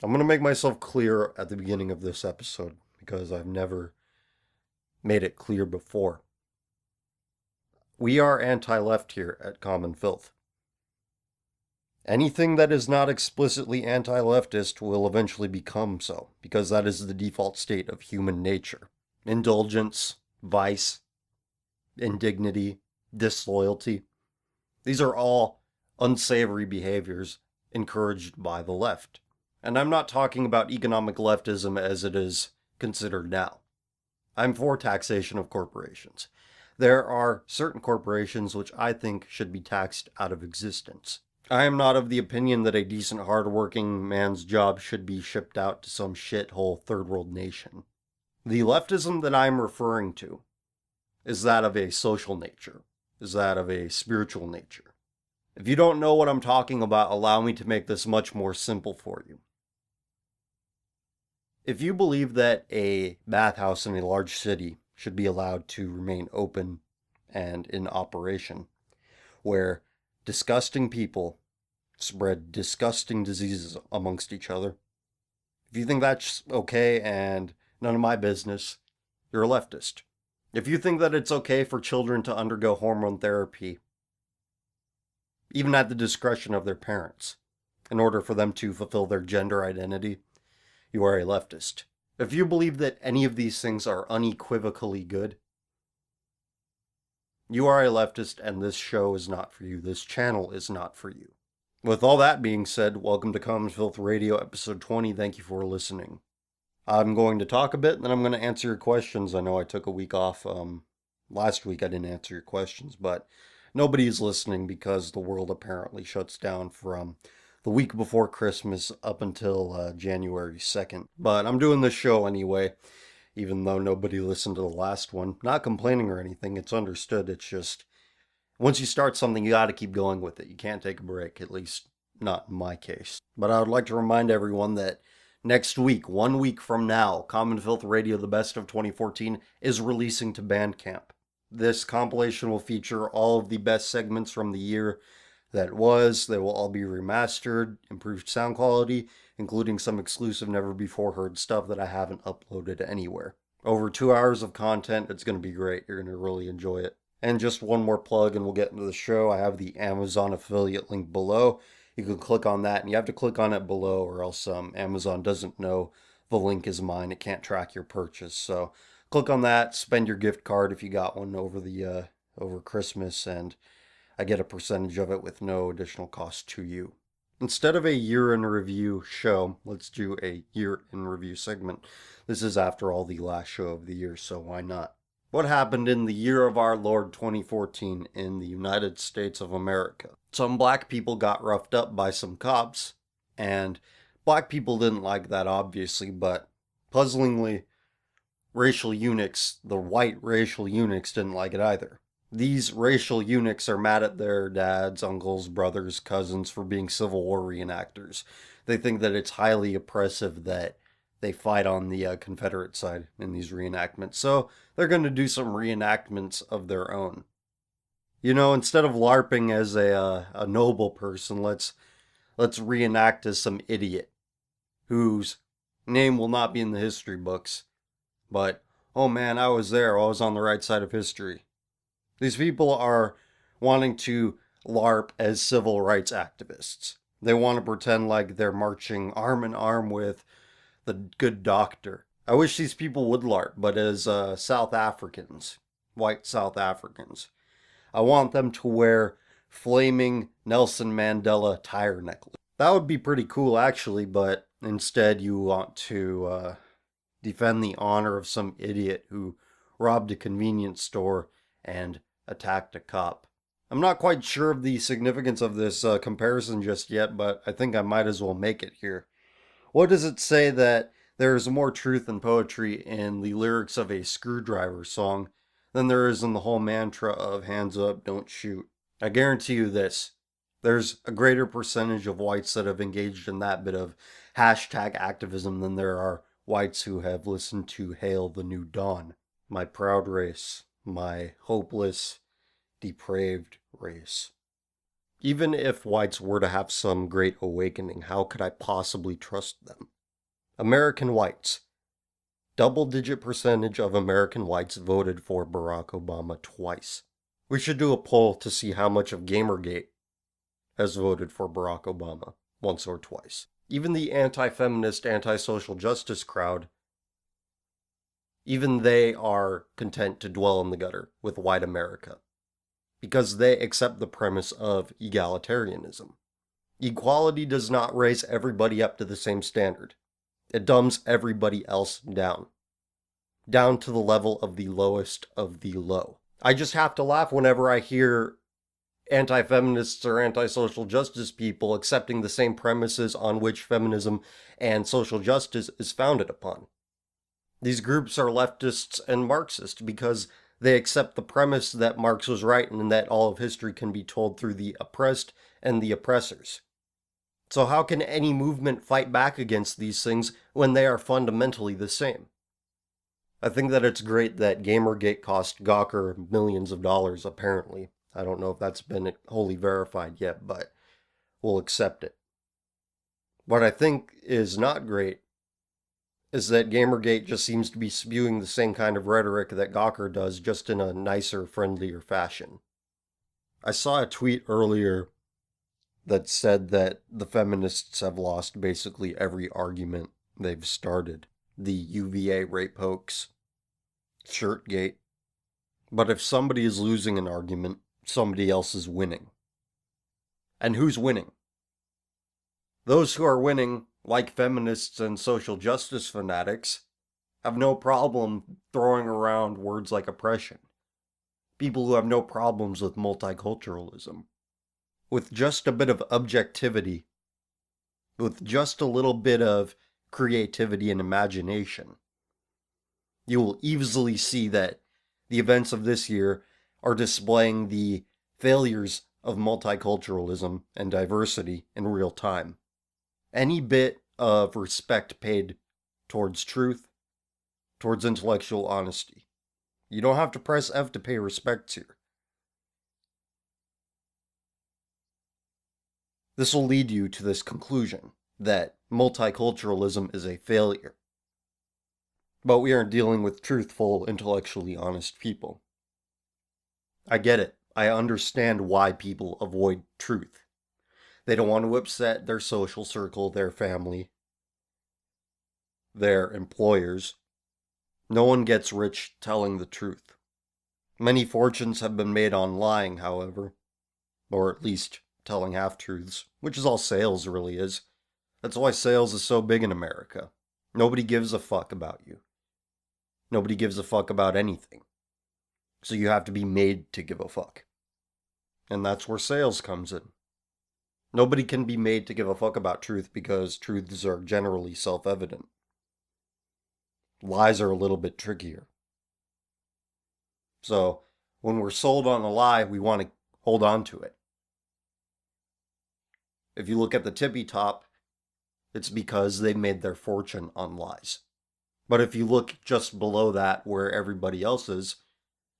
I'm going to make myself clear at the beginning of this episode because I've never made it clear before. We are anti left here at Common Filth. Anything that is not explicitly anti leftist will eventually become so, because that is the default state of human nature. Indulgence, vice, indignity, disloyalty. These are all unsavory behaviors encouraged by the left. And I'm not talking about economic leftism as it is considered now. I'm for taxation of corporations. There are certain corporations which I think should be taxed out of existence. I am not of the opinion that a decent, hard-working man's job should be shipped out to some shithole third world nation. The leftism that I'm referring to is that of a social nature, is that of a spiritual nature. If you don't know what I'm talking about, allow me to make this much more simple for you. If you believe that a bathhouse in a large city should be allowed to remain open and in operation, where disgusting people spread disgusting diseases amongst each other, if you think that's okay and none of my business, you're a leftist. If you think that it's okay for children to undergo hormone therapy, even at the discretion of their parents, in order for them to fulfill their gender identity, you are a leftist. If you believe that any of these things are unequivocally good, you are a leftist and this show is not for you. This channel is not for you. With all that being said, welcome to Common Filth Radio, episode 20. Thank you for listening. I'm going to talk a bit, and then I'm going to answer your questions. I know I took a week off. Last week I didn't answer your questions, but nobody's listening because the world apparently shuts down from the week before Christmas up until January 2nd. But I'm doing this show anyway, even though nobody listened to the last one. Not complaining or anything, it's understood. It's just, once you start something, you gotta keep going with it. You can't take a break, at least not in my case. But I would like to remind everyone that next week, 1 week from now, Common Filth Radio, the best of 2014, is releasing to Bandcamp. This compilation will feature all of the best segments from the year that was. They will all be remastered, improved sound quality, including some exclusive never before heard stuff that I haven't uploaded anywhere. Over 2 hours of content. It's going to be great. You're going to really enjoy it. And just one more plug and we'll get into the show. I have the Amazon affiliate link below. You can click on that, and you have to click on it below or else Amazon doesn't know the link is mine. It can't track your purchase. So click on that, spend your gift card if you got one over Christmas, and I get a percentage of it with no additional cost to you. Instead of a year in review show, let's do a year in review segment. This is, after all, the last show of the year, so why not? What happened in the year of our Lord 2014 in the United States of America? Some black people got roughed up by some cops, and black people didn't like that, obviously, but puzzlingly, racial eunuchs, the white racial eunuchs, didn't like it either. These racial eunuchs are mad at their dads, uncles, brothers, cousins for being Civil War reenactors. They think that it's highly oppressive that they fight on the Confederate side in these reenactments. So they're going to do some reenactments of their own. You know, instead of LARPing as a noble person, let's reenact as some idiot whose name will not be in the history books. But, oh man, I was there. I was on the right side of history. These people are wanting to LARP as civil rights activists. They want to pretend like they're marching arm in arm with the good doctor. I wish these people would LARP, but as South Africans, white South Africans, I want them to wear flaming Nelson Mandela tire necklace. That would be pretty cool, actually, but instead you want to defend the honor of some idiot who robbed a convenience store and attacked a cop. I'm not quite sure of the significance of this comparison just yet, but I think I might as well make it here. What does it say that there is more truth and poetry in the lyrics of a Screwdriver song than there is in the whole mantra of hands up, don't shoot? I guarantee you this. There's a greater percentage of whites that have engaged in that bit of hashtag activism than there are whites who have listened to Hail the New Dawn. My proud race. My hopeless, depraved race. Even if whites were to have some great awakening, how could I possibly trust them? American whites. Double-digit percentage of American whites voted for Barack Obama twice. We should do a poll to see how much of Gamergate has voted for Barack Obama once or twice. Even the anti-feminist, anti-social justice crowd, even they are content to dwell in the gutter with white America because they accept the premise of egalitarianism. Equality does not raise everybody up to the same standard. It dumbs everybody else down to the level of the lowest of the low. I just have to laugh whenever I hear anti-feminists or anti-social justice people accepting the same premises on which feminism and social justice is founded upon. These groups are leftists and Marxists because they accept the premise that Marx was right and that all of history can be told through the oppressed and the oppressors. So how can any movement fight back against these things when they are fundamentally the same? I think that it's great that Gamergate cost Gawker millions of dollars, apparently. I don't know if that's been wholly verified yet, but we'll accept it. What I think is not great is that Gamergate just seems to be spewing the same kind of rhetoric that Gawker does, just in a nicer, friendlier fashion. I saw a tweet earlier that said that the feminists have lost basically every argument they've started. The UVA rape hoax, Shirtgate. But if somebody is losing an argument, somebody else is winning. And who's winning? Those who are winning, like feminists and social justice fanatics, have no problem throwing around words like oppression. People who have no problems with multiculturalism. With just a bit of objectivity, with just a little bit of creativity and imagination, you will easily see that the events of this year are displaying the failures of multiculturalism and diversity in real time. Any bit of respect paid towards truth, towards intellectual honesty. You don't have to press F to pay respect here. This will lead you to this conclusion, that multiculturalism is a failure. But we aren't dealing with truthful, intellectually honest people. I get it. I understand why people avoid truth. They don't want to upset their social circle, their family, their employers. No one gets rich telling the truth. Many fortunes have been made on lying, however, or at least telling half-truths, which is all sales really is. That's why sales is so big in America. Nobody gives a fuck about you. Nobody gives a fuck about anything. So you have to be made to give a fuck. And that's where sales comes in. Nobody can be made to give a fuck about truth because truths are generally self-evident. Lies are a little bit trickier. So when we're sold on a lie, we want to hold on to it. If you look at the tippy top, it's because they made their fortune on lies. But if you look just below that, where everybody else is,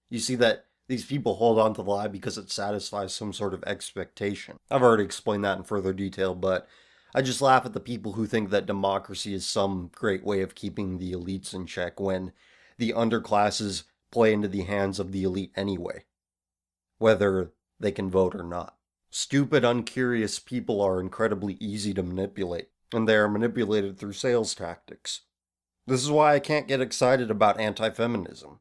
you see that these people hold on to the lie because it satisfies some sort of expectation. I've already explained that in further detail, but I just laugh at the people who think that democracy is some great way of keeping the elites in check when the underclasses play into the hands of the elite anyway, whether they can vote or not. Stupid, uncurious people are incredibly easy to manipulate, and they are manipulated through sales tactics. This is why I can't get excited about anti-feminism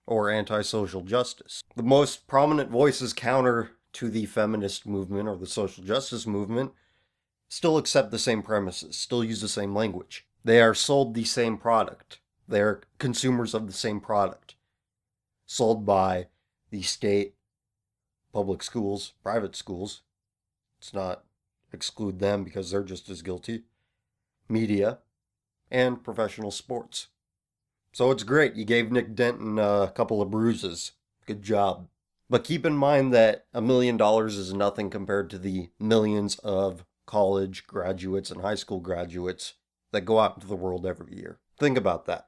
or anti-social justice. The most prominent voices counter to the feminist movement or the social justice movement still accept the same premises, still use the same language. They are sold the same product. They are consumers of the same product, sold by the state, public schools, private schools. Let's not exclude them because they're just as guilty. Media, and professional sports. So it's great. You gave Nick Denton a couple of bruises. Good job. But keep in mind that $1 million is nothing compared to the millions of college graduates and high school graduates that go out into the world every year. Think about that.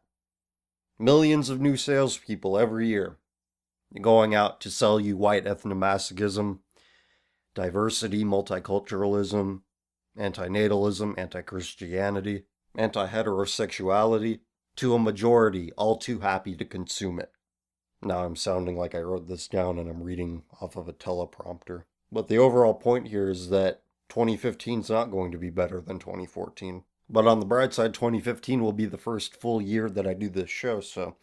Millions of new salespeople every year going out to sell you white ethnomasochism, diversity, multiculturalism, antinatalism, anti-Christianity, anti-heterosexuality, to a majority all too happy to consume it. Now I'm sounding like I wrote this down and I'm reading off of a teleprompter. But the overall point here is that 2015 is not going to be better than 2014. But on the bright side, 2015 will be the first full year that I do this show, so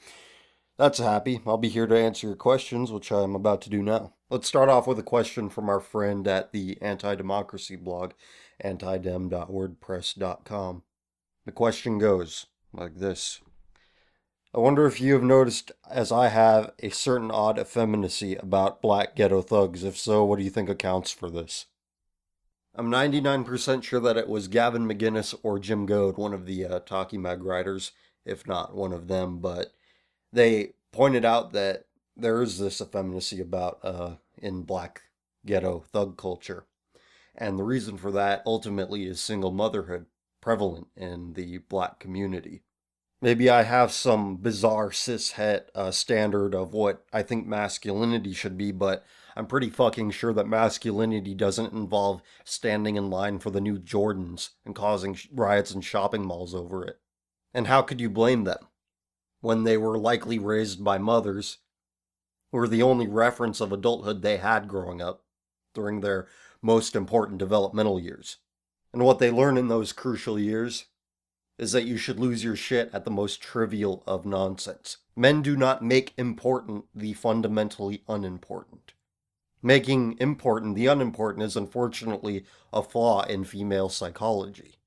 that's happy. I'll be here to answer your questions, which I'm about to do now. Let's start off with a question from our friend at the anti-democracy blog, antidem.wordpress.com. The question goes like this. I wonder if you have noticed, as I have, a certain odd effeminacy about black ghetto thugs. If so, what do you think accounts for this? I'm 99% sure that it was Gavin McGinnis or Jim Goad, one of the Talkie Mag writers, if not one of them, but they pointed out that there is this effeminacy about in black ghetto thug culture. And the reason for that ultimately is single motherhood prevalent in the black community. Maybe I have some bizarre cis-het standard of what I think masculinity should be, but I'm pretty fucking sure that masculinity doesn't involve standing in line for the new Jordans and causing riots in shopping malls over it. And how could you blame them when they were likely raised by mothers who were the only reference of adulthood they had growing up during their most important developmental years? And what they learn in those crucial years is that you should lose your shit at the most trivial of nonsense. Men do not make important the fundamentally unimportant. Making important the unimportant is unfortunately a flaw in female psychology.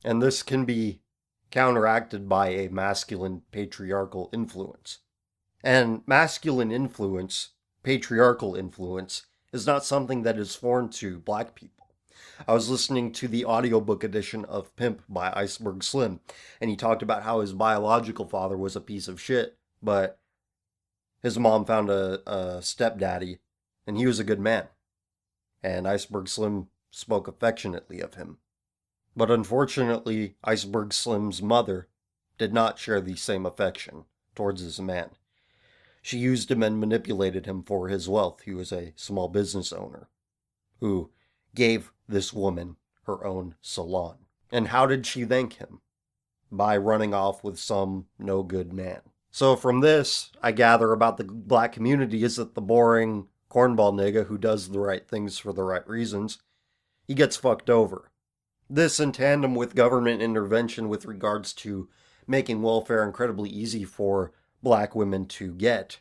And this can be counteracted by a masculine patriarchal influence. And masculine influence, patriarchal influence, is not something that is foreign to black people. I was listening to the audiobook edition of Pimp by Iceberg Slim, and he talked about how his biological father was a piece of shit, but his mom found a stepdaddy, and he was a good man. And Iceberg Slim spoke affectionately of him. But unfortunately, Iceberg Slim's mother did not share the same affection towards this man. She used him and manipulated him for his wealth. He was a small business owner who gave this woman her own salon. And how did she thank him? By running off with some no-good man. So from this, I gather about the black community is that the boring cornball nigga who does the right things for the right reasons, he gets fucked over. This in tandem with government intervention with regards to making welfare incredibly easy for black women to get.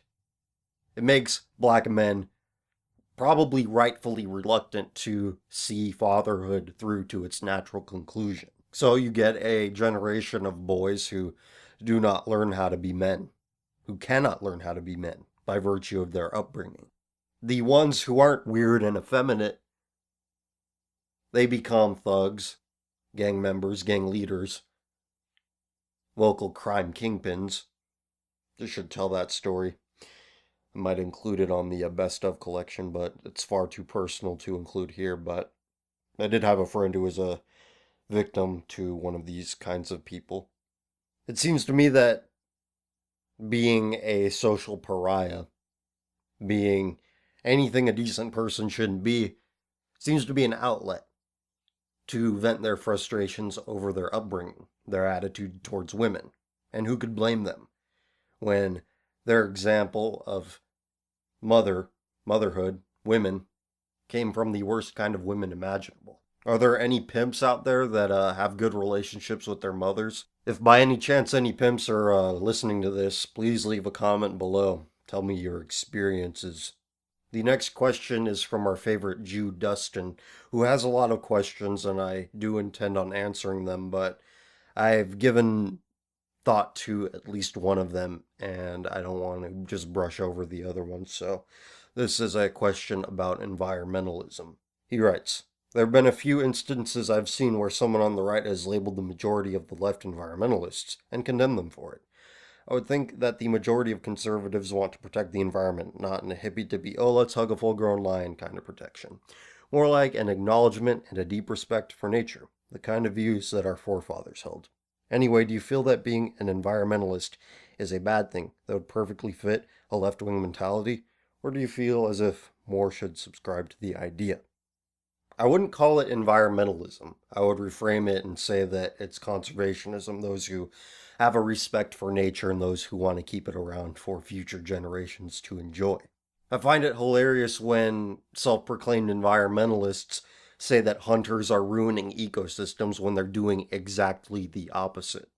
It makes black men probably rightfully reluctant to see fatherhood through to its natural conclusion. So you get a generation of boys who do not learn how to be men, who cannot learn how to be men by virtue of their upbringing. The ones who aren't weird and effeminate, they become thugs, gang members, gang leaders, local crime kingpins. Just should tell that story. I might include it on the best of collection, but it's far too personal to include here. But I did have a friend who was a victim to one of these kinds of people. It seems to me that being a social pariah, being anything a decent person shouldn't be, seems to be an outlet to vent their frustrations over their upbringing, their attitude towards women. And who could blame them when their example of motherhood, women, came from the worst kind of women imaginable? Are there any pimps out there that have good relationships with their mothers? If by any chance any pimps are listening to this, please leave a comment below. Tell me your experiences. The next question is from our favorite Jew, Dustin, who has a lot of questions, and I do intend on answering them, but I've given thought to at least one of them, and I don't want to just brush over the other ones. So this is a question about environmentalism. He writes, there have been a few instances I've seen where someone on the right has labeled the majority of the left environmentalists and condemned them for it. I would think that the majority of conservatives want to protect the environment, not in a hippy-dippy, oh, let's hug a full-grown lion kind of protection. More like an acknowledgement and a deep respect for nature, the kind of views that our forefathers held. Anyway, do you feel that being an environmentalist is a bad thing that would perfectly fit a left-wing mentality? Or do you feel as if more should subscribe to the idea? I wouldn't call it environmentalism. I would reframe it and say that it's conservationism, those who have a respect for nature and those who want to keep it around for future generations to enjoy. I find it hilarious when self proclaimed environmentalists say that hunters are ruining ecosystems when they're doing exactly the opposite.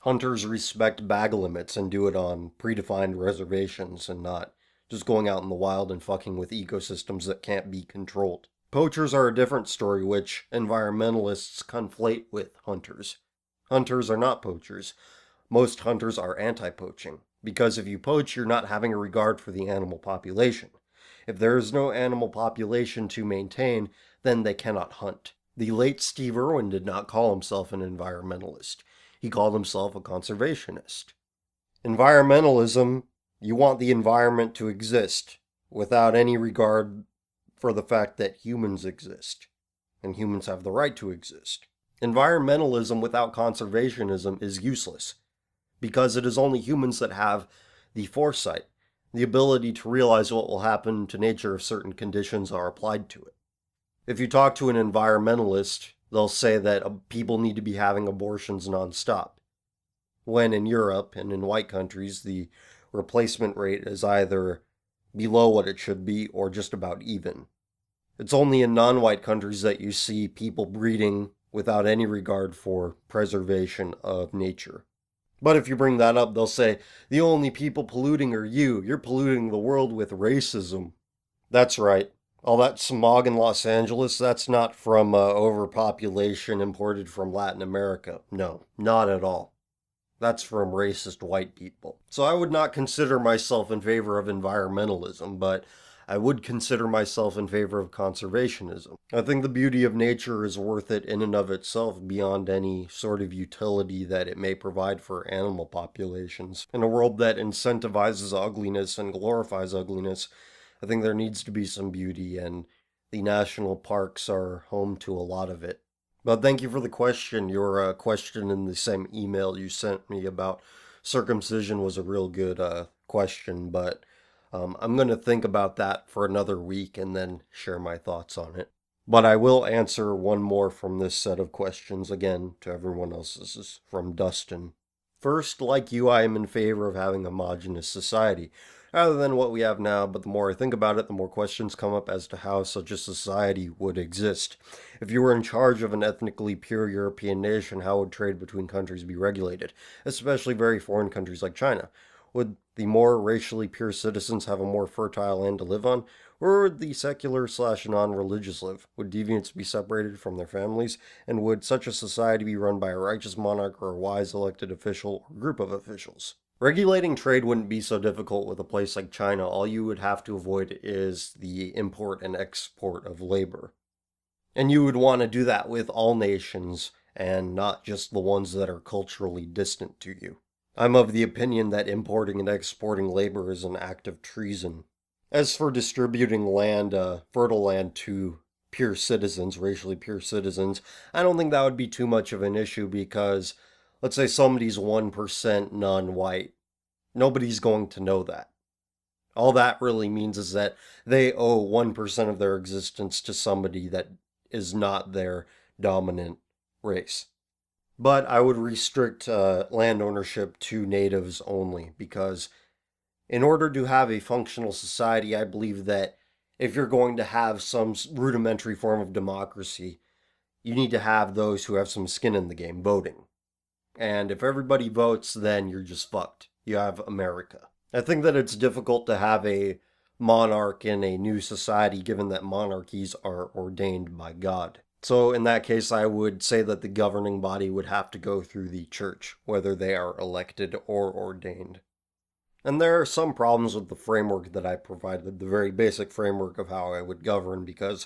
Hunters respect bag limits and do it on predefined reservations and not just going out in the wild and fucking with ecosystems that can't be controlled. Poachers are a different story, which environmentalists conflate with hunters. Hunters are not poachers. Most hunters are anti-poaching, because if you poach, you're not having a regard for the animal population. If there is no animal population to maintain, then they cannot hunt. The late Steve Irwin did not call himself an environmentalist. He called himself a conservationist. Environmentalism, you want the environment to exist without any regard for the fact that humans exist, and humans have the right to exist. Environmentalism without conservationism is useless, because it is only humans that have the foresight, the ability to realize what will happen to nature if certain conditions are applied to it. If you talk to an environmentalist, they'll say that people need to be having abortions nonstop, when in Europe and in white countries, the replacement rate is either below what it should be or just about even. It's only in non-white countries that you see people breeding without any regard for preservation of nature. But if you bring that up, they'll say, the only people polluting are you. You're polluting the world with racism. That's right. All that smog in Los Angeles, that's not from overpopulation imported from Latin America. No, not at all. That's from racist white people. So I would not consider myself in favor of environmentalism, but I would consider myself in favor of conservationism. I think the beauty of nature is worth it in and of itself beyond any sort of utility that it may provide for animal populations. In a world that incentivizes ugliness and glorifies ugliness, I think there needs to be some beauty, and the national parks are home to a lot of it. But thank you for the question. Your question in the same email you sent me about circumcision was a real good question, but I'm going to think about that for another week and then share my thoughts on it. But I will answer one more from this set of questions again to everyone else. This is from Dustin. First, like you, I am in favor of having a homogenous society, rather than what we have now, but the more I think about it, the more questions come up as to how such a society would exist. If you were in charge of an ethnically pure European nation, how would trade between countries be regulated, especially very foreign countries like China? Would the more racially pure citizens have a more fertile land to live on? Where would the secular/non-religious live? Would deviants be separated from their families? And would such a society be run by a righteous monarch or a wise elected official or group of officials? Regulating trade wouldn't be so difficult with a place like China. All you would have to avoid is the import and export of labor. And you would want to do that with all nations and not just the ones that are culturally distant to you. I'm of the opinion that importing and exporting labor is an act of treason. As for distributing land, fertile land to pure citizens, racially pure citizens, I don't think that would be too much of an issue because, let's say somebody's 1% non-white, nobody's going to know that. All that really means is that they owe 1% of their existence to somebody that is not their dominant race. But I would restrict land ownership to natives only because in order to have a functional society, I believe that if you're going to have some rudimentary form of democracy, you need to have those who have some skin in the game voting. And if everybody votes, then you're just fucked. You have America. I think that it's difficult to have a monarch in a new society given that monarchies are ordained by God. So in that case, I would say that the governing body would have to go through the church, whether they are elected or ordained. And there are some problems with the framework that I provided, the very basic framework of how I would govern, because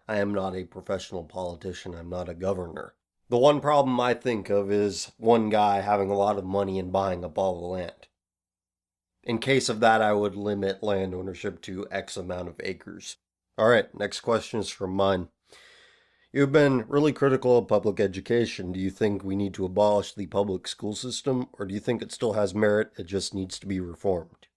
I am not a professional politician, I'm not a governor. The one problem I think of is one guy having a lot of money and buying up all the land. In case of that, I would limit land ownership to X amount of acres. Alright, next question is from mine. You've been really critical of public education. Do you think we need to abolish the public school system, or do you think it still has merit, it just needs to be reformed?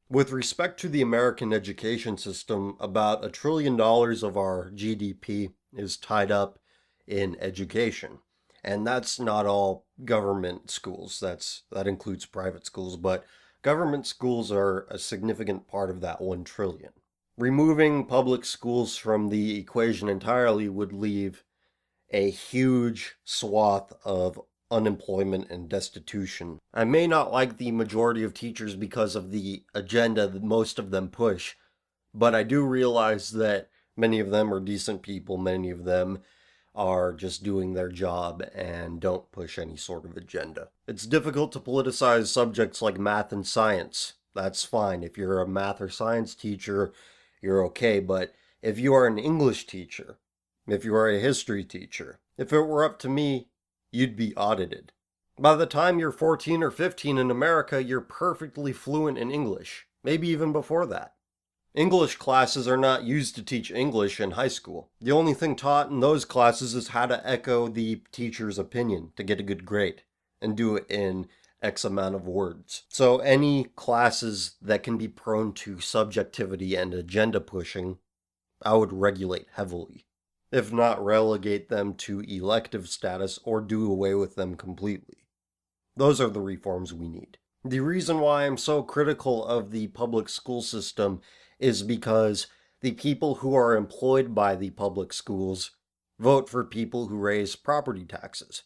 With respect to the American education system, about $1 trillion of our GDP is tied up in education. And that's not all government schools. That includes private schools, but government schools are a significant part of that 1 trillion. Removing public schools from the equation entirely would leave a huge swath of unemployment and destitution. I may not like the majority of teachers because of the agenda that most of them push, but I do realize that many of them are decent people, many of them are just doing their job and don't push any sort of agenda. It's difficult to politicize subjects like math and science. That's fine. If you're a math or science teacher, you're okay. But if you are an English teacher, if you are a history teacher, if it were up to me, you'd be audited. By the time you're 14 or 15 in America, you're perfectly fluent in English, maybe even before that. English classes are not used to teach English in high school. The only thing taught in those classes is how to echo the teacher's opinion to get a good grade, and do it in X amount of words. So any classes that can be prone to subjectivity and agenda pushing, I would regulate heavily. If not relegate them to elective status or do away with them completely. Those are the reforms we need. The reason why I'm so critical of the public school system is because the people who are employed by the public schools vote for people who raise property taxes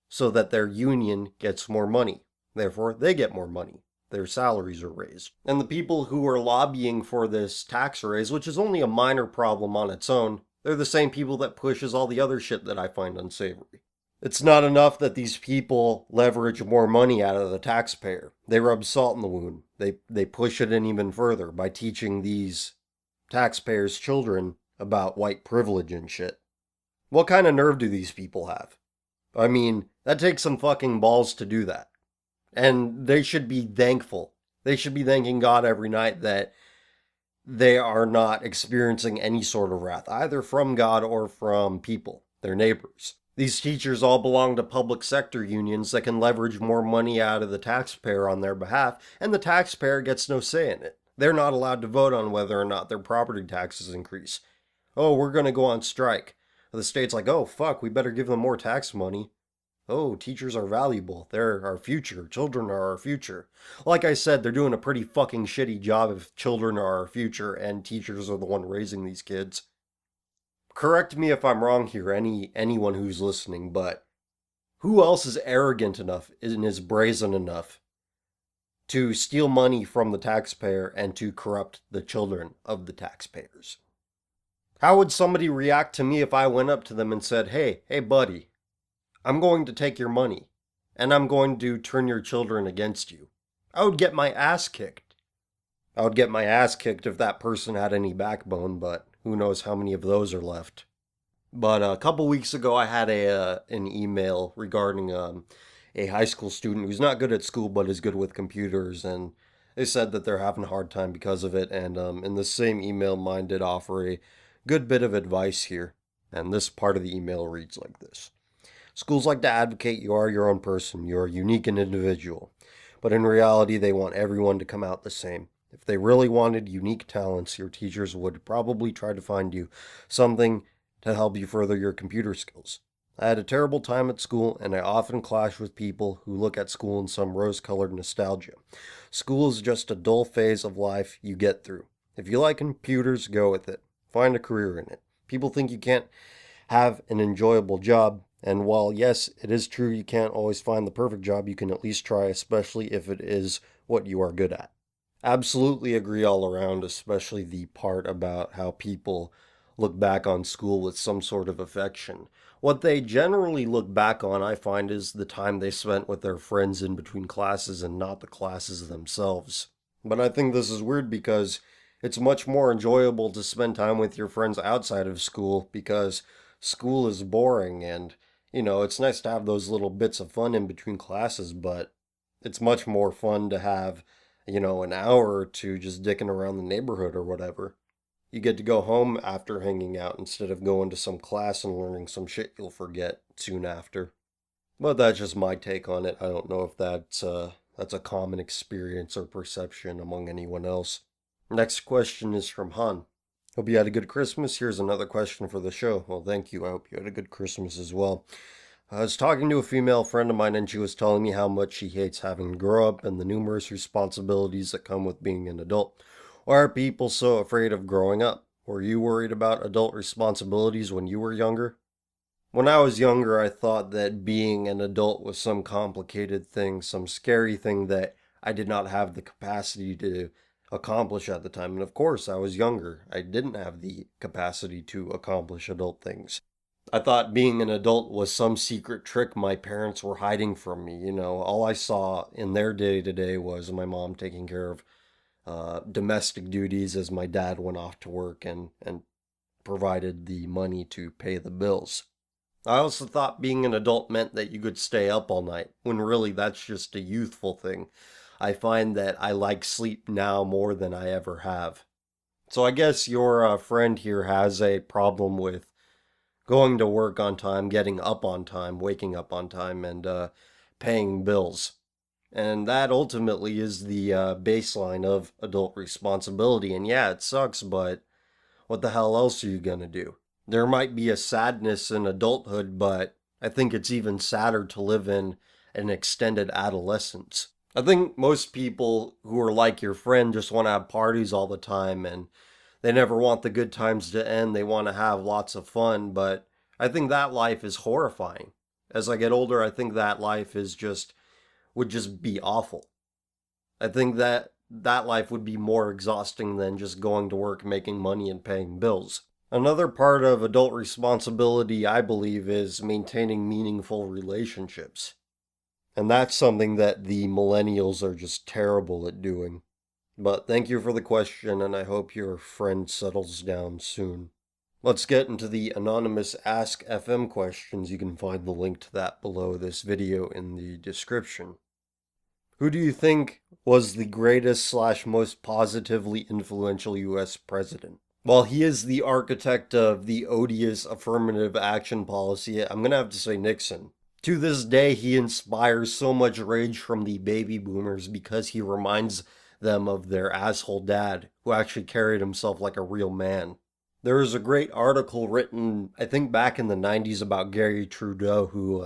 so that their union gets more money. Therefore, they get more money. Their salaries are raised. And the people who are lobbying for this tax raise, which is only a minor problem on its own, they're the same people that pushes all the other shit that I find unsavory. It's not enough that these people leverage more money out of the taxpayer. They rub salt in the wound. They push it in even further by teaching these taxpayers' children about white privilege and shit. What kind of nerve do these people have? I mean, that takes some fucking balls to do that. And they should be thankful. They should be thanking God every night that they are not experiencing any sort of wrath, either from God or from people, their neighbors. These teachers all belong to public sector unions that can leverage more money out of the taxpayer on their behalf, and the taxpayer gets no say in it. They're not allowed to vote on whether or not their property taxes increase. Oh, we're going to go on strike. The state's like, oh, fuck, we better give them more tax money. Oh, teachers are valuable. They're our future. Children are our future. Like I said, they're doing a pretty fucking shitty job if children are our future and teachers are the one raising these kids. Correct me if I'm wrong here, anyone who's listening, but who else is arrogant enough and is brazen enough to steal money from the taxpayer and to corrupt the children of the taxpayers? How would somebody react to me if I went up to them and said, hey buddy, I'm going to take your money, and I'm going to turn your children against you? I would get my ass kicked. I would get my ass kicked if that person had any backbone, but who knows how many of those are left. But a couple weeks ago, I had an email regarding a high school student who's not good at school but is good with computers, and they said that they're having a hard time because of it, and in the same email, mine did offer a good bit of advice here, and this part of the email reads like this. Schools like to advocate you are your own person, you are unique and individual, but in reality, they want everyone to come out the same. If they really wanted unique talents, your teachers would probably try to find you something to help you further your computer skills. I had a terrible time at school, and I often clash with people who look at school in some rose-colored nostalgia. School is just a dull phase of life you get through. If you like computers, go with it. Find a career in it. People think you can't have an enjoyable job, and while yes, it is true you can't always find the perfect job, you can at least try, especially if it is what you are good at. Absolutely agree all around, especially the part about how people look back on school with some sort of affection. What they generally look back on, I find, is the time they spent with their friends in between classes and not the classes themselves. But I think this is weird because it's much more enjoyable to spend time with your friends outside of school because school is boring and, it's nice to have those little bits of fun in between classes, but it's much more fun to have an hour or two just dicking around the neighborhood or whatever. You get to go home after hanging out instead of going to some class and learning some shit you'll forget soon after. But that's just my take on it. I don't know if that's a common experience or perception among anyone else. Next question is from Han. Hope you had a good Christmas. Here's another question for the show. Well, thank you. I hope you had a good Christmas as well. I was talking to a female friend of mine, and she was telling me how much she hates having to grow up and the numerous responsibilities that come with being an adult. Why are people so afraid of growing up? Were you worried about adult responsibilities when you were younger? When I was younger, I thought that being an adult was some complicated thing, some scary thing that I did not have the capacity to accomplish at the time. And of course, I was younger. I didn't have the capacity to accomplish adult things. I thought being an adult was some secret trick my parents were hiding from me. All I saw in their day to day was my mom taking care of domestic duties as my dad went off to work and provided the money to pay the bills. I also thought being an adult meant that you could stay up all night, when really that's just a youthful thing. I find that I like sleep now more than I ever have. So I guess your friend here has a problem with going to work on time, getting up on time, waking up on time, and paying bills. And that ultimately is the baseline of adult responsibility. And yeah, it sucks, but what the hell else are you gonna do? There might be a sadness in adulthood, but I think it's even sadder to live in an extended adolescence. I think most people who are like your friend just want to have parties all the time and they never want the good times to end. They want to have lots of fun, but I think that life is horrifying. As I get older, I think that life is just would just be awful. I think that life would be more exhausting than just going to work, making money, and paying bills. Another part of adult responsibility, I believe, is maintaining meaningful relationships. And that's something that the millennials are just terrible at doing. But thank you for the question, and I hope your friend settles down soon. Let's get into the anonymous Ask FM questions. You can find the link to that below this video in the description. Who do you think was the greatest slash most positively influential US president? While he is the architect of the odious affirmative action policy, I'm going to have to say Nixon. To this day, he inspires so much rage from the baby boomers because he reminds them of their asshole dad, who actually carried himself like a real man. There was a great article written, I think back in the 90s, about Gary Trudeau, who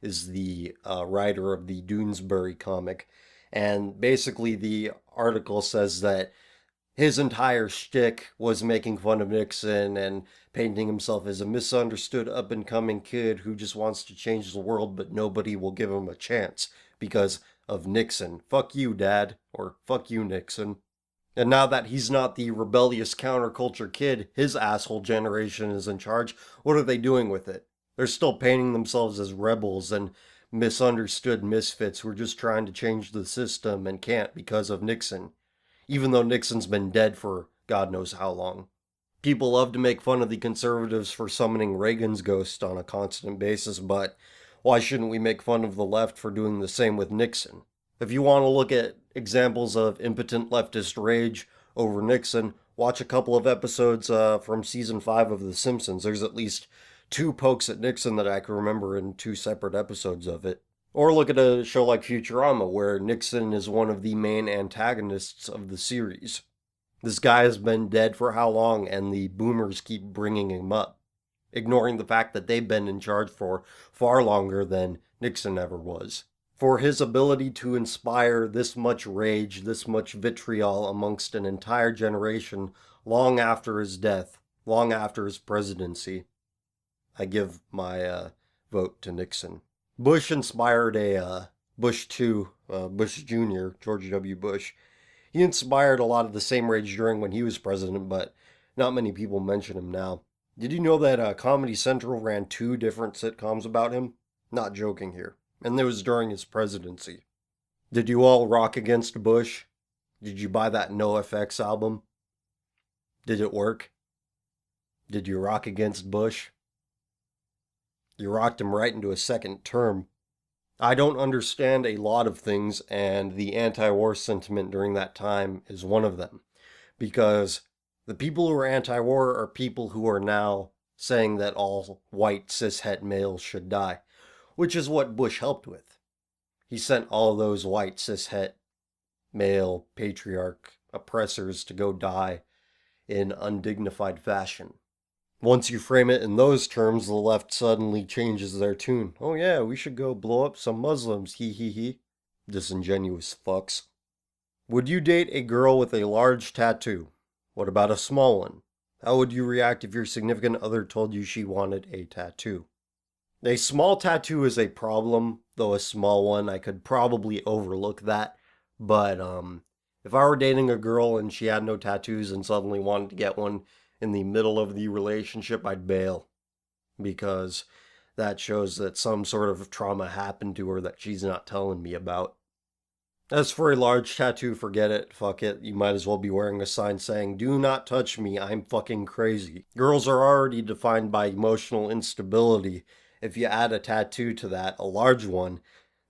is the writer of the Doonesbury comic. And basically, the article says that his entire shtick was making fun of Nixon and painting himself as a misunderstood up and coming kid who just wants to change the world, but nobody will give him a chance because of Nixon. Fuck you, Dad, or fuck you, Nixon. And now that he's not the rebellious counterculture kid, his asshole generation is in charge. What are they doing with it? They're still painting themselves as rebels and misunderstood misfits who are just trying to change the system and can't because of Nixon, even though Nixon's been dead for God knows how long. People love to make fun of the conservatives for summoning Reagan's ghost on a constant basis, but why shouldn't we make fun of the left for doing the same with Nixon? If you want to look at examples of impotent leftist rage over Nixon, watch a couple of episodes from season 5 of The Simpsons. There's at least 2 pokes at Nixon that I can remember in 2 separate episodes of it. Or look at a show like Futurama, where Nixon is one of the main antagonists of the series. This guy has been dead for how long, and the boomers keep bringing him up, ignoring the fact that they've been in charge for far longer than Nixon ever was. For his ability to inspire this much rage, this much vitriol amongst an entire generation long after his death, long after his presidency, I give my vote to Nixon. Bush inspired Bush 2, Bush Jr., George W. Bush. He inspired a lot of the same rage during when he was president, but not many people mention him now. Did you know that Comedy Central ran 2 different sitcoms about him? Not joking here. And it was during his presidency. Did you all rock against Bush? Did you buy that NoFX album? Did it work? Did you rock against Bush? You rocked him right into a second term. I don't understand a lot of things, and the anti-war sentiment during that time is one of them. Because the people who are anti-war are people who are now saying that all white cishet males should die, which is what Bush helped with. He sent all those white cishet male patriarch oppressors to go die in undignified fashion. Once you frame it in those terms, the left suddenly changes their tune. Oh yeah, we should go blow up some Muslims, hee hee hee. Disingenuous fucks. Would you date a girl with a large tattoo? What about a small one? How would you react if your significant other told you she wanted a tattoo? A small tattoo is a problem, though a small one, I could probably overlook that. But if I were dating a girl and she had no tattoos and suddenly wanted to get one in the middle of the relationship, I'd bail because that shows that some sort of trauma happened to her that she's not telling me about. As for a large tattoo, forget it, fuck it. You might as well be wearing a sign saying, "Do not touch me, I'm fucking crazy." Girls are already defined by emotional instability. If you add a tattoo to that, a large one,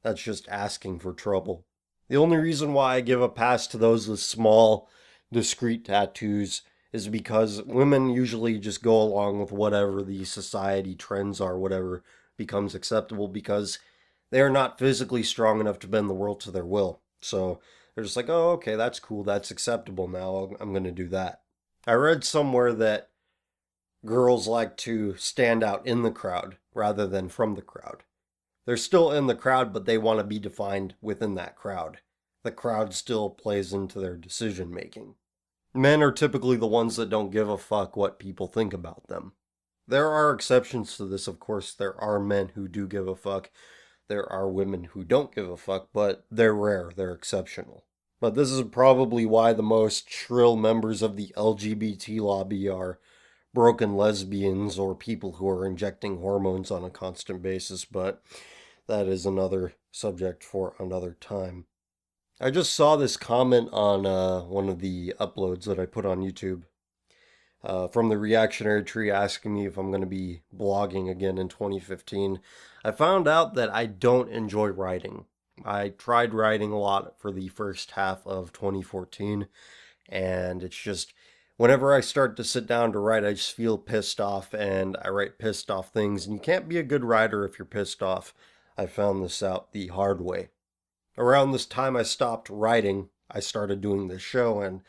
that's just asking for trouble. The only reason why I give a pass to those with small, discreet tattoos is because women usually just go along with whatever the society trends are, whatever becomes acceptable, because they are not physically strong enough to bend the world to their will. So they're just like, oh, okay, that's cool, that's acceptable now, I'm going to do that. I read somewhere that girls like to stand out in the crowd rather than from the crowd. They're still in the crowd, but they want to be defined within that crowd. The crowd still plays into their decision making. Men are typically the ones that don't give a fuck what people think about them. There are exceptions to this, of course. There are men who do give a fuck. There are women who don't give a fuck, but they're rare, they're exceptional. But this is probably why the most shrill members of the LGBT lobby are broken lesbians or people who are injecting hormones on a constant basis, but that is another subject for another time. I just saw this comment on one of the uploads that I put on YouTube from the reactionary tree asking me if I'm going to be blogging again in 2015. I found out that I don't enjoy writing. I tried writing a lot for the first half of 2014, and it's just whenever I start to sit down to write, I just feel pissed off and I write pissed off things. And you can't be a good writer if you're pissed off. I found this out the hard way. Around this time I stopped writing, I started doing this show, and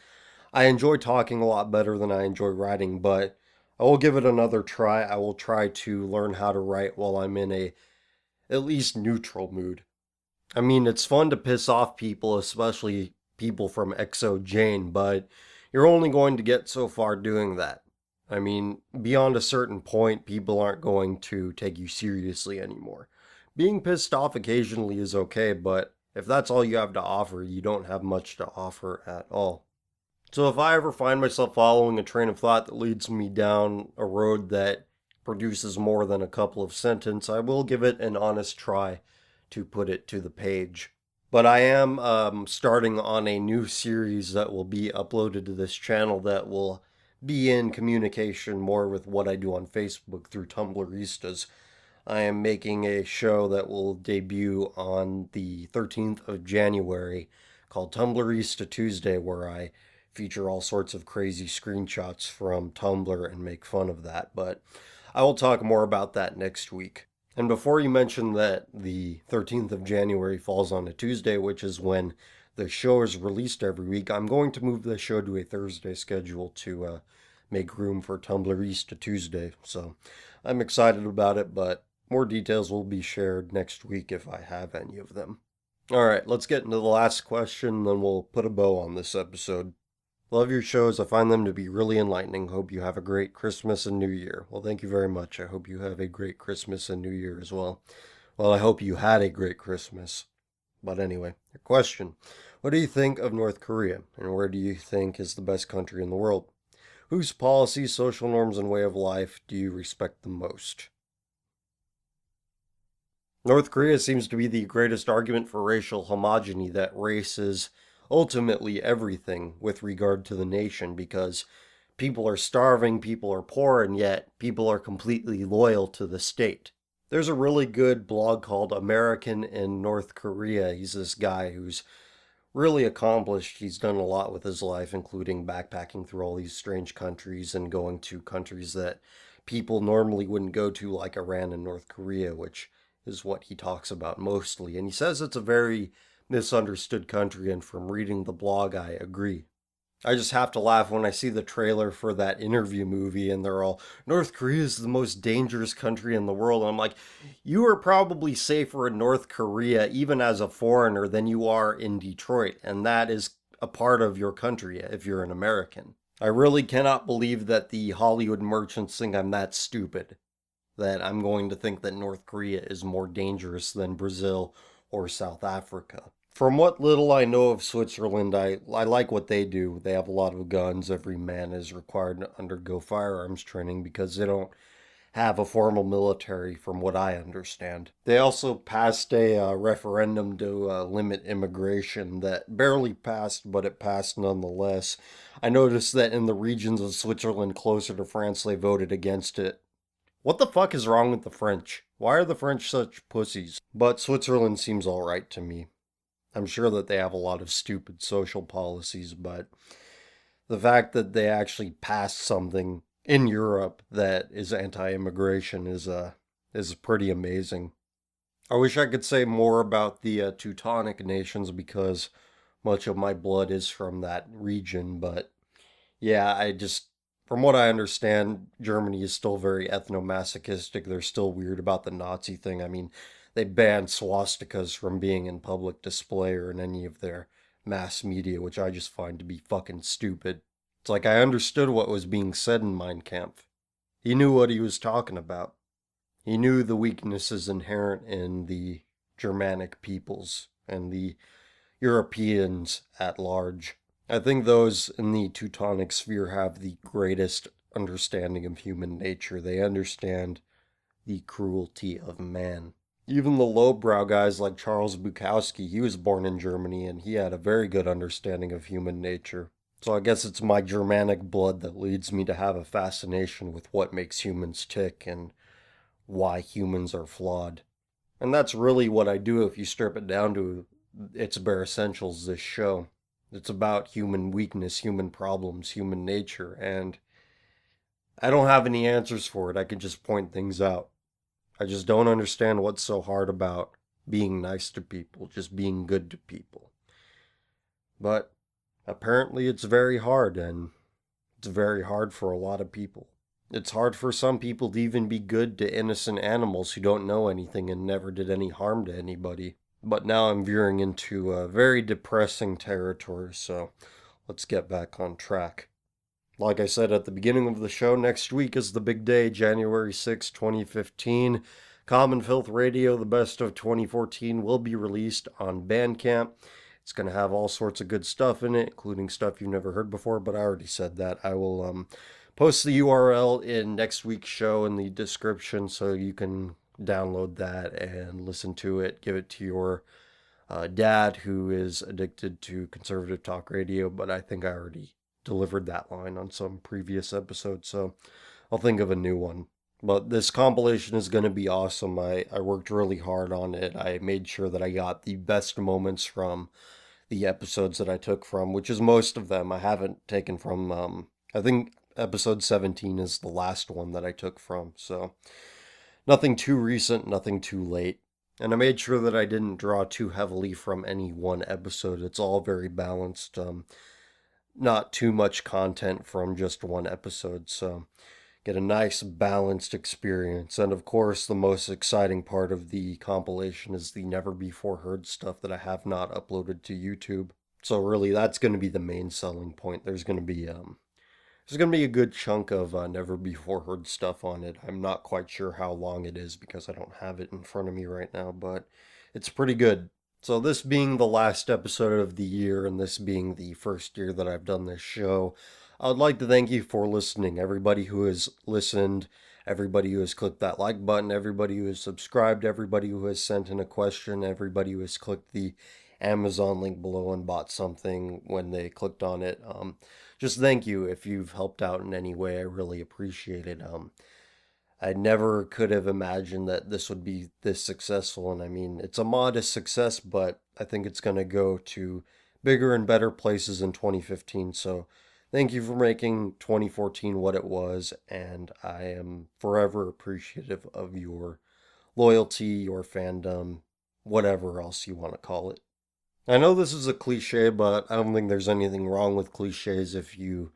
I enjoy talking a lot better than I enjoy writing, but I will give it another try. I will try to learn how to write while I'm in a at least neutral mood. I mean, it's fun to piss off people, especially people from Exo Jane, but you're only going to get so far doing that. I mean, beyond a certain point, people aren't going to take you seriously anymore. Being pissed off occasionally is okay, but if that's all you have to offer, you don't have much to offer at all. So if I ever find myself following a train of thought that leads me down a road that produces more than a couple of sentences, I will give it an honest try to put it to the page. But I am starting on a new series that will be uploaded to this channel that will be in communication more with what I do on Facebook through Tumblristas. I am making a show that will debut on the 13th of January called Tumblrista Tuesday, where I feature all sorts of crazy screenshots from Tumblr and make fun of that. But I will talk more about that next week. And before you mention that the 13th of January falls on a Tuesday, which is when the show is released every week, I'm going to move the show to a Thursday schedule to make room for Tumblrista Tuesday. So I'm excited about it, but more details will be shared next week if I have any of them. All right, let's get into the last question, then we'll put a bow on this episode. Love your shows. I find them to be really enlightening. Hope you have a great Christmas and New Year. Well, thank you very much. I hope you have a great Christmas and New Year as well. Well, I hope you had a great Christmas. But anyway, your question. What do you think of North Korea? And where do you think is the best country in the world? Whose policies, social norms, and way of life do you respect the most? North Korea seems to be the greatest argument for racial homogeny, that race is ultimately everything with regard to the nation, because people are starving, people are poor, and yet people are completely loyal to the state. There's a really good blog called American in North Korea. He's this guy who's really accomplished. He's done a lot with his life, including backpacking through all these strange countries and going to countries that people normally wouldn't go to, like Iran and North Korea, which is what he talks about mostly. And he says it's a very misunderstood country, and from reading the blog, I agree. I just have to laugh when I see the trailer for that interview movie and they're all, North Korea is the most dangerous country in the world. And I'm like, you are probably safer in North Korea, even as a foreigner, than you are in Detroit. And that is a part of your country if you're an American. I really cannot believe that the Hollywood merchants think I'm that stupid, that I'm going to think that North Korea is more dangerous than Brazil or South Africa. From what little I know of Switzerland, I like what they do. They have a lot of guns. Every man is required to undergo firearms training because they don't have a formal military, from what I understand. They also passed a referendum to limit immigration that barely passed, but it passed nonetheless. I noticed that in the regions of Switzerland closer to France, they voted against it. What the fuck is wrong with the French? Why are the French such pussies? But Switzerland seems alright to me. I'm sure that they have a lot of stupid social policies, but the fact that they actually passed something in Europe that is anti-immigration is pretty amazing. I wish I could say more about the Teutonic nations because much of my blood is from that region, but yeah, from what I understand, Germany is still very ethnomasochistic. They're still weird about the Nazi thing. I mean, they banned swastikas from being in public display or in any of their mass media, which I just find to be fucking stupid. It's like I understood what was being said in Mein Kampf. He knew what he was talking about. He knew the weaknesses inherent in the Germanic peoples and the Europeans at large. I think those in the Teutonic sphere have the greatest understanding of human nature. They understand the cruelty of man. Even the lowbrow guys like Charles Bukowski, he was born in Germany and he had a very good understanding of human nature. So I guess it's my Germanic blood that leads me to have a fascination with what makes humans tick and why humans are flawed. And that's really what I do if you strip it down to its bare essentials, this show. It's about human weakness, human problems, human nature, and I don't have any answers for it. I can just point things out. I just don't understand what's so hard about being nice to people, just being good to people. But apparently it's very hard, and it's very hard for a lot of people. It's hard for some people to even be good to innocent animals who don't know anything and never did any harm to anybody. But now I'm veering into a very depressing territory, so let's get back on track. Like I said at the beginning of the show, next week is the big day, January 6, 2015. Common Filth Radio, the best of 2014, will be released on Bandcamp. It's going to have all sorts of good stuff in it, including stuff you've never heard before, but I already said that. I will post the URL in next week's show in the description so you can download that and listen to it. Give it to your dad who is addicted to conservative talk radio, but I think I already delivered that line on some previous episode, so I'll think of a new one. But this compilation is going to be awesome. I worked really hard on it. I made sure that I got the best moments from the episodes that I took from, which is most of them. I haven't taken from, I think episode 17 is the last one that I took from, so nothing too recent, nothing too late. And I made sure that I didn't draw too heavily from any one episode. It's all very balanced. Not too much content from just one episode, so get a nice balanced experience. And of course, the most exciting part of the compilation is the never before heard stuff that I have not uploaded to YouTube. So really, that's going to be the main selling point. There's going to be a good chunk of never before heard stuff on it. I'm not quite sure how long it is because I don't have it in front of me right now, but it's pretty good. So, this being the last episode of the year, and this being the first year that I've done this show, I would like to thank you for listening. Everybody who has listened, everybody who has clicked that like button, everybody who has subscribed, everybody who has sent in a question, everybody who has clicked the Amazon link below and bought something when they clicked on it. Just thank you if you've helped out in any way. I really appreciate it. I never could have imagined that this would be this successful. And I mean, it's a modest success, but I think it's going to go to bigger and better places in 2015. So thank you for making 2014 what it was. And I am forever appreciative of your loyalty, your fandom, whatever else you want to call it. I know this is a cliche, but I don't think there's anything wrong with cliches if you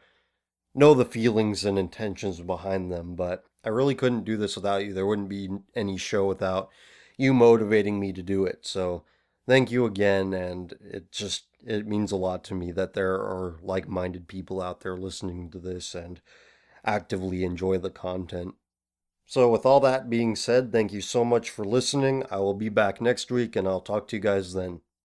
know the feelings and intentions behind them. But I really couldn't do this without you. There wouldn't be any show without you motivating me to do it. So thank you again. And it means a lot to me that there are like minded people out there listening to this and actively enjoy the content. So, with all that being said, thank you so much for listening. I will be back next week and I'll talk to you guys then.